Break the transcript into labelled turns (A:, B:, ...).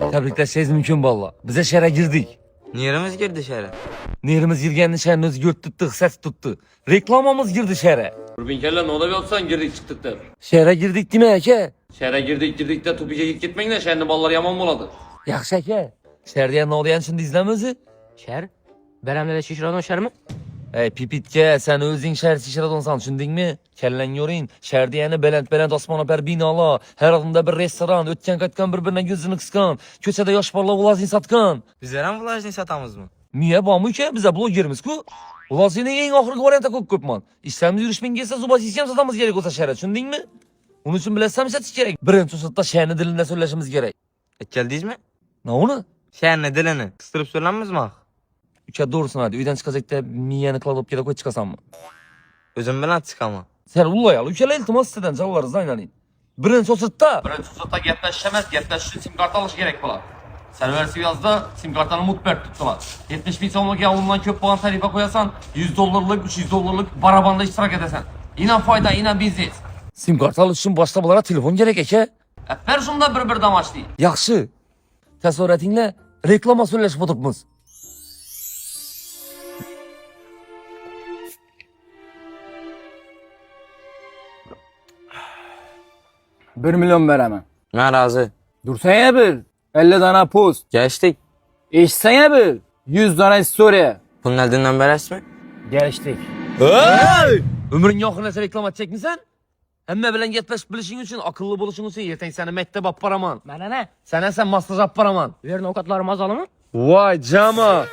A: Tebrikleşeceğiz mümkün valla. Bize şehre girdik.
B: Neremiz girdi şehre?
A: Nerimiz girgenin şehrini özgürt tuttuk, ses tuttu. Reklamamız girdi şehre.
C: Bin kelle ne olabilir olsan girdik çıktık der.
A: Şehre girdik değil mi Eke?
C: Şehre girdik de tupike gitmeyin de şehrin balları yaman boladı.
A: Yaxşı Eke. Şehirde ne oluyan şimdi izlemezi?
D: Şer? Beremle de şişiradon şer mi?
A: Ey pipitke sen özün şehir şişiradonsan düşündün mü? Kellen yorin. Şehirde yani belent osmana per binala. Her adımda bir restoran. Ötken katkan birbirine gözünü kıskan. Kösede yaş barla ulazin satkan.
B: Bizler hem vlajni satamız mı?
A: Niye bağımı ki? Bize blogerimiz ku. Ulazinin en ahırkı varianta kok köpman. İşlerimiz yürüşmen gelse zuba sistem satamız gerek olsa şehre. Düşündün mü? Onun için bilesem setiş gerek. Birinci sırtta şehrin dilinde söyleşimiz gerek.
B: Geldiyiz mi?
A: Ne onu?
B: Şehrin dilini kıstırıp söylenmez mi?
A: Üçe doğrusun hadi. Üyden çıkacak da miyeni kılalıp gele koy çıkasan mı?
B: Özüm bilen çıkama.
A: Sen ullayalı. Üçele iltimas isteden çalarız da inanayım. Birinci sırtta.
C: Birinci sırtta gepleşemez, gepleş için sim kart alış gerek bular. Serversi yazda sim kartlarını mutbert tuttular. 70 bin sonluk yavulundan köp boğan tarife koyasan $100'lık, $300'lık barabanda iştirak edesen. İnan fayda, inan biziz.
A: Sim kart alış için başta bunlara telefon gerek Eke.
C: Ver şunda bir damaç değil.
A: Yaxşı. Təsavvürətinlə reklama söyləşib oturubmuz.
E: Bir milyon veremem.
B: Ben razı.
E: Dursana bir. 50 tane post.
B: Geçtik.
E: İçsene bir. 100 tane story.
B: Bunun eldinden beres mi?
E: Geçtik.
A: Ömrün yoxu nəsə reklam çəkmisən? Həmmə bilən getməş bilişin üçün akıllı buluşun üçün yertən səni məktəb apparaman.
D: Bana ne?
A: Sənə sən masaj apparaman.
D: Verin avukatlarım azalı mı?
A: Vay cama.